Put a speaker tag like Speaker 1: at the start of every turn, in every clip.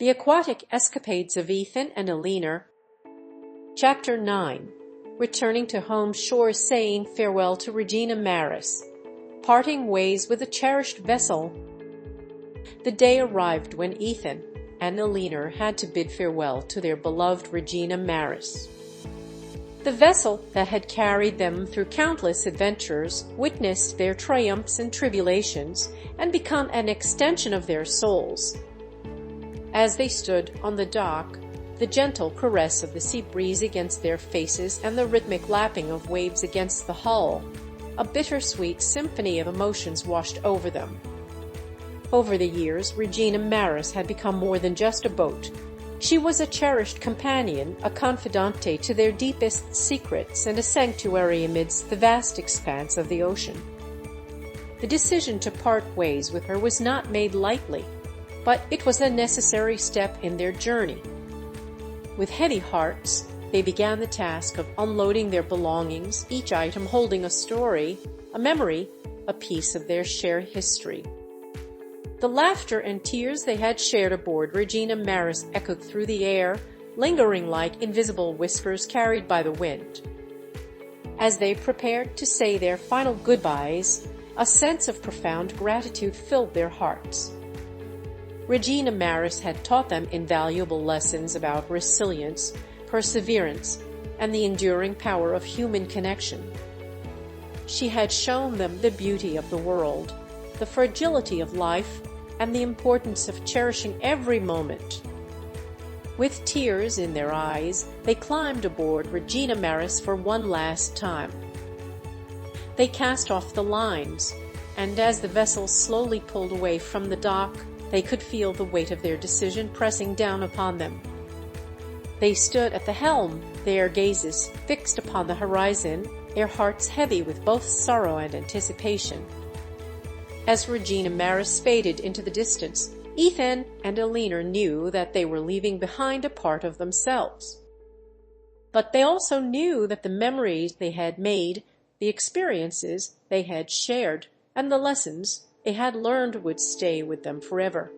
Speaker 1: The Aquatic Escapades of Ethan and Eleanor. Chapter 9. Returning to home shore, saying farewell to Regina Maris. Parting ways with a cherished vessel. The day arrived when Ethan and Eleanor had to bid farewell to their beloved Regina Maris. The vessel that had carried them through countless adventures witnessed their triumphs and tribulations and become an extension of their souls. As they stood on the dock, the gentle caress of the sea breeze against their faces and the rhythmic lapping of waves against the hull, a bittersweet symphony of emotions washed over them. Over the years, Regina Maris had become more than just a boat. She was a cherished companion, a confidante to their deepest secrets, and a sanctuary amidst the vast expanse of the ocean. The decision to part ways with her was not made lightly, but it was a necessary step in their journey. With heavy hearts, they began the task of unloading their belongings, each item holding a story, a memory, a piece of their shared history. The laughter and tears they had shared aboard Regina Maris echoed through the air, lingering like invisible whispers carried by the wind. As they prepared to say their final goodbyes, a sense of profound gratitude filled their hearts. Regina Maris had taught them invaluable lessons about resilience, perseverance, and the enduring power of human connection. She had shown them the beauty of the world, the fragility of life, and the importance of cherishing every moment. With tears in their eyes, they climbed aboard Regina Maris for one last time. They cast off the lines, and as the vessel slowly pulled away from the dock, they could feel the weight of their decision pressing down upon them. They stood at the helm, their gazes fixed upon the horizon, their hearts heavy with both sorrow and anticipation. As Regina Maris faded into the distance, Ethan and Eleanor knew that they were leaving behind a part of themselves. But they also knew that the memories they had made, the experiences they had shared, and the lessons they had learned would stay with them forever.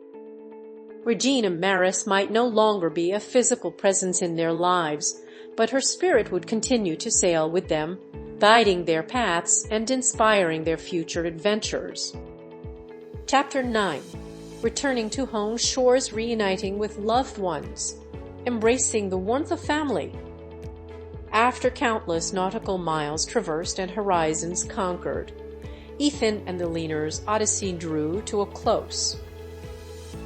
Speaker 1: Regina Maris might no longer be a physical presence in their lives, but her spirit would continue to sail with them, guiding their paths and inspiring their future adventures. Chapter 9. Returning to home shores, reuniting with loved ones, embracing the warmth of family. After countless nautical miles traversed and horizons conquered, Ethan and Eleanor's odyssey drew to a close.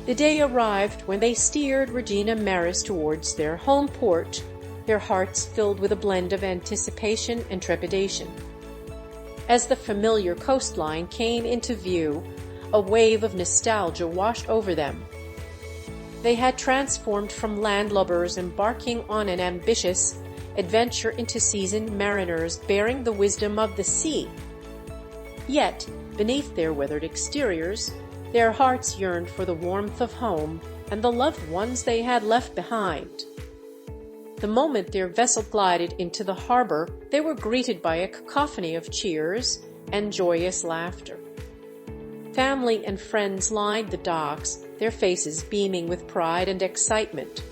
Speaker 1: The day arrived when they steered Regina Maris towards their home port, their hearts filled with a blend of anticipation and trepidation. As the familiar coastline came into view, a wave of nostalgia washed over them. They had transformed from landlubbers embarking on an ambitious adventure into seasoned mariners bearing the wisdom of the sea. Yet, beneath their weathered exteriors, their hearts yearned for the warmth of home and the loved ones they had left behind. The moment their vessel glided into the harbor, they were greeted by a cacophony of cheers and joyous laughter. Family and friends lined the docks, their faces beaming with pride and excitement.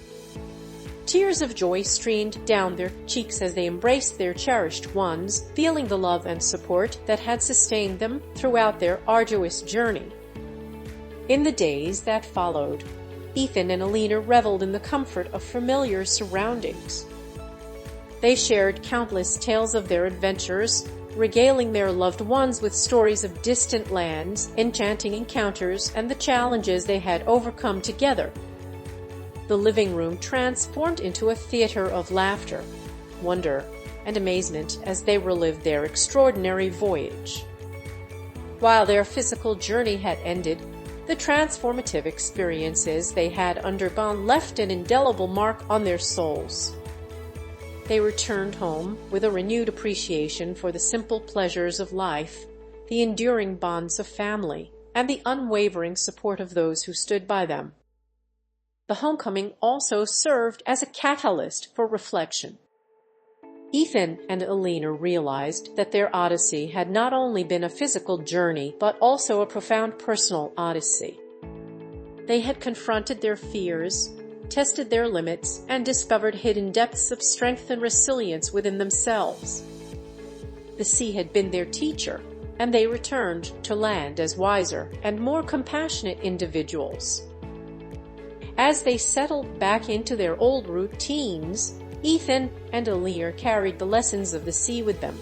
Speaker 1: Tears of joy streamed down their cheeks as they embraced their cherished ones, feeling the love and support that had sustained them throughout their arduous journey. In the days that followed, Ethan and Eleanor reveled in the comfort of familiar surroundings. They shared countless tales of their adventures, regaling their loved ones with stories of distant lands, enchanting encounters, and the challenges they had overcome together. The living room transformed into a theater of laughter, wonder, and amazement as they relived their extraordinary voyage. While their physical journey had ended, the transformative experiences they had undergone left an indelible mark on their souls. They returned home with a renewed appreciation for the simple pleasures of life, the enduring bonds of family, and the unwavering support of those who stood by them. The homecoming also served as a catalyst for reflection. Ethan and Eleanor realized that their odyssey had not only been a physical journey, but also a profound personal odyssey. They had confronted their fears, tested their limits, and discovered hidden depths of strength and resilience within themselves. The sea had been their teacher, and they returned to land as wiser and more compassionate individuals. As they settled back into their old routines, Ethan and Eleanor carried the lessons of the sea with them.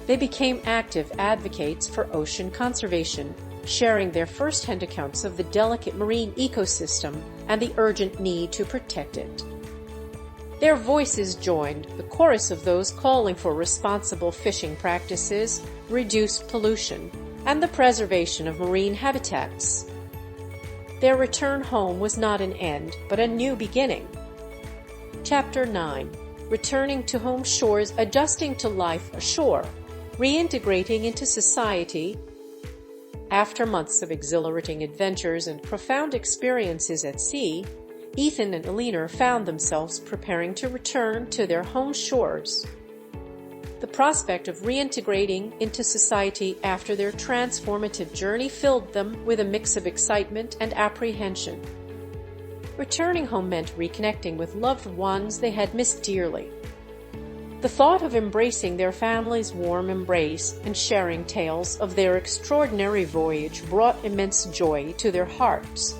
Speaker 1: They became active advocates for ocean conservation, sharing their first-hand accounts of the delicate marine ecosystem and the urgent need to protect it. Their voices joined the chorus of those calling for responsible fishing practices, reduced pollution, and the preservation of marine habitats. Their return home was not an end, but a new beginning. Chapter 9. Returning to home shores, adjusting to life ashore, reintegrating into society. After months of exhilarating adventures and profound experiences at sea, Ethan and Eleanor found themselves preparing to return to their home shores. The prospect of reintegrating into society after their transformative journey filled them with a mix of excitement and apprehension. Returning home meant reconnecting with loved ones they had missed dearly. The thought of embracing their family's warm embrace and sharing tales of their extraordinary voyage brought immense joy to their hearts.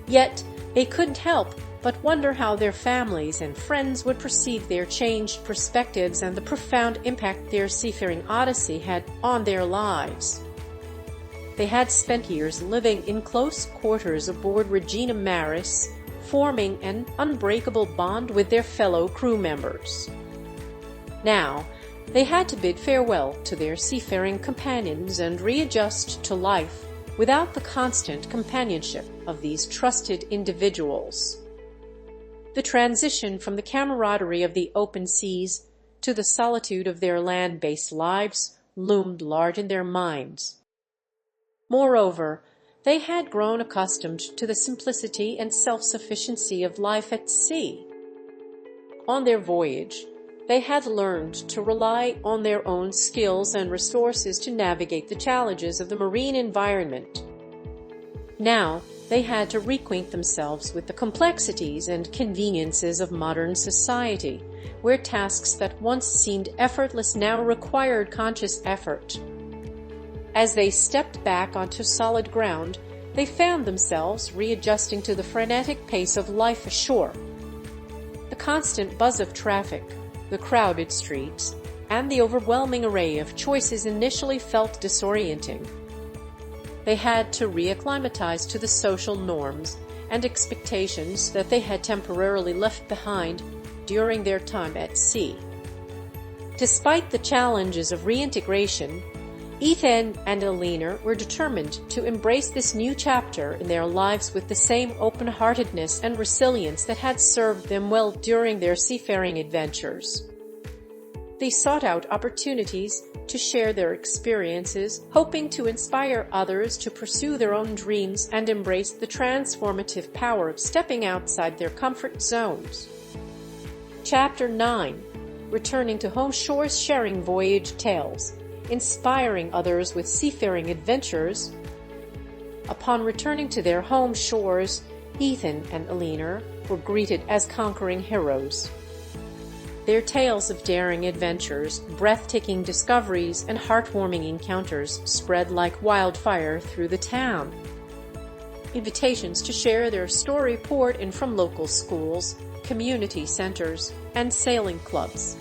Speaker 1: Yet, they couldn't help but wonder how their families and friends would perceive their changed perspectives and the profound impact their seafaring odyssey had on their lives. They had spent years living in close quarters aboard Regina Maris, forming an unbreakable bond with their fellow crew members. Now, they had to bid farewell to their seafaring companions and readjust to life without the constant companionship of these trusted individuals. The transition from the camaraderie of the open seas to the solitude of their land-based lives loomed large in their minds. Moreover, they had grown accustomed to the simplicity and self-sufficiency of life at sea. On their voyage, they had learned to rely on their own skills and resources to navigate the challenges of the marine environment. Now, they had to reacquaint themselves with the complexities and conveniences of modern society, where tasks that once seemed effortless now required conscious effort. As they stepped back onto solid ground, they found themselves readjusting to the frenetic pace of life ashore. The constant buzz of traffic, the crowded streets, and the overwhelming array of choices initially felt disorienting. They had to reacclimatize to the social norms and expectations that they had temporarily left behind during their time at sea. Despite the challenges of reintegration, Ethan and Eleanor were determined to embrace this new chapter in their lives with the same open-heartedness and resilience that had served them well during their seafaring adventures. They sought out opportunities to share their experiences, hoping to inspire others to pursue their own dreams and embrace the transformative power of stepping outside their comfort zones. Chapter 9. Returning to home shores, sharing voyage tales, inspiring others with seafaring adventures. Upon returning to their home shores, Ethan and Eleanor were greeted as conquering heroes. Their tales of daring adventures, breathtaking discoveries, and heartwarming encounters spread like wildfire through the town. Invitations to share their story poured in from local schools, community centers, and sailing clubs.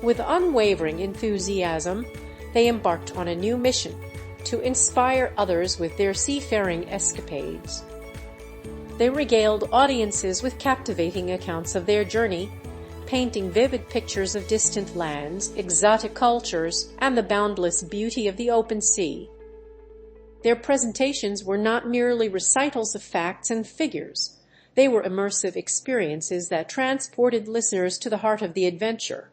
Speaker 1: With unwavering enthusiasm, they embarked on a new mission to inspire others with their seafaring escapades. They regaled audiences with captivating accounts of their journey, painting vivid pictures of distant lands, exotic cultures, and the boundless beauty of the open sea. Their presentations were not merely recitals of facts and figures. They were immersive experiences that transported listeners to the heart of the adventure.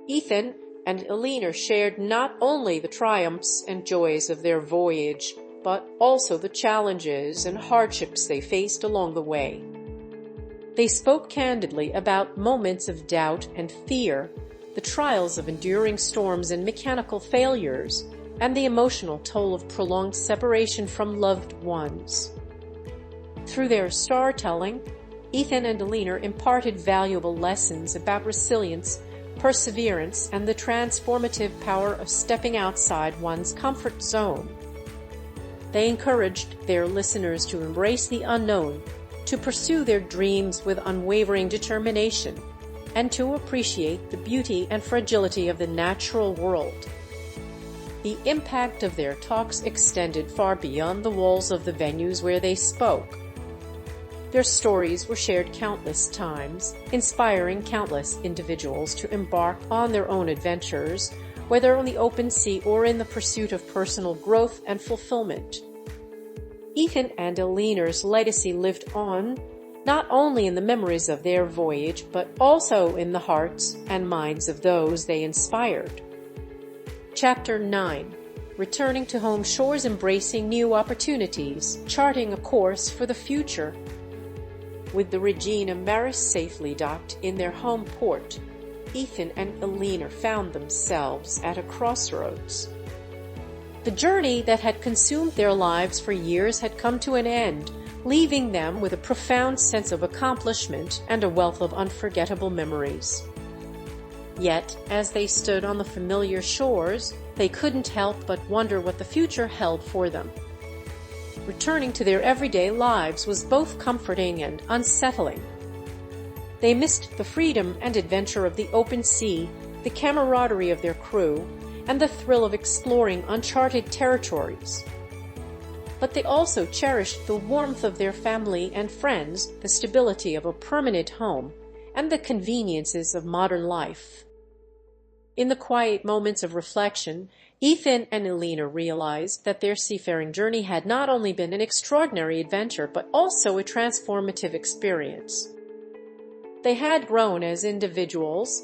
Speaker 1: Ethan and Eleanor shared not only the triumphs and joys of their voyage, but also the challenges and hardships they faced along the way. They spoke candidly about moments of doubt and fear, the trials of enduring storms and mechanical failures, and the emotional toll of prolonged separation from loved ones. Through their storytelling, Ethan and Eleanor imparted valuable lessons about resilience, perseverance, and the transformative power of stepping outside one's comfort zone. They encouraged their listeners to embrace the unknown, to pursue their dreams with unwavering determination, and to appreciate the beauty and fragility of the natural world. The impact of their talks extended far beyond the walls of the venues where they spoke. Their stories were shared countless times, inspiring countless individuals to embark on their own adventures, whether on the open sea or in the pursuit of personal growth and fulfillment. Ethan and Eleanor's legacy lived on, not only in the memories of their voyage, but also in the hearts and minds of those they inspired. Chapter 9. Returning to home shores, embracing new opportunities, charting a course for the future. With the Regina Maris safely docked in their home port, Ethan and Eleanor found themselves at a crossroads. The journey that had consumed their lives for years had come to an end, leaving them with a profound sense of accomplishment and a wealth of unforgettable memories. Yet, as they stood on the familiar shores, they couldn't help but wonder what the future held for them. Returning to their everyday lives was both comforting and unsettling. They missed the freedom and adventure of the open sea, the camaraderie of their crew, and the thrill of exploring uncharted territories. But they also cherished the warmth of their family and friends, the stability of a permanent home, and the conveniences of modern life. In the quiet moments of reflection, Ethan and Eleanor realized that their seafaring journey had not only been an extraordinary adventure, but also a transformative experience. They had grown as individuals,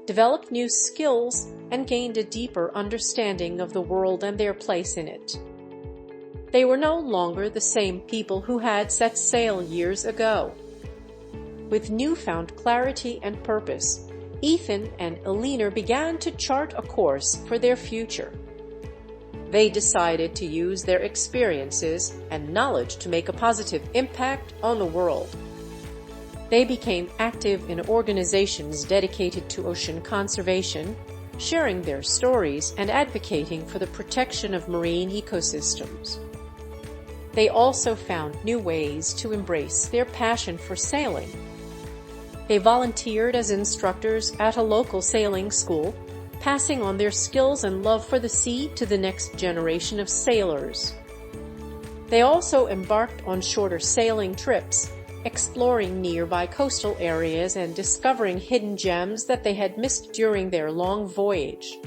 Speaker 1: developed new skills, and gained a deeper understanding of the world and their place in it. They were no longer the same people who had set sail years ago. With newfound clarity and purpose, Ethan and Eleanor began to chart a course for their future. They decided to use their experiences and knowledge to make a positive impact on the world. They became active in organizations dedicated to ocean conservation, sharing their stories and advocating for the protection of marine ecosystems. They also found new ways to embrace their passion for sailing. They volunteered as instructors at a local sailing school, passing on their skills and love for the sea to the next generation of sailors. They also embarked on shorter sailing trips, exploring nearby coastal areas and discovering hidden gems that they had missed during their long voyage.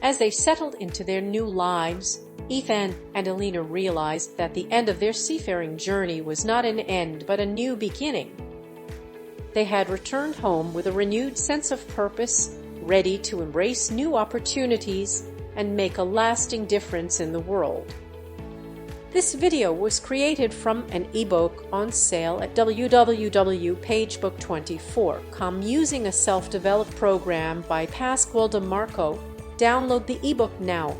Speaker 1: As they settled into their new lives, Ethan and Eleanor realized that the end of their seafaring journey was not an end but a new beginning. They had returned home with a renewed sense of purpose, ready to embrace new opportunities and make a lasting difference in the world. This video was created from an ebook on sale at www.pagebook24.com using a self-developed program by Pasquale DeMarco. Download the ebook now.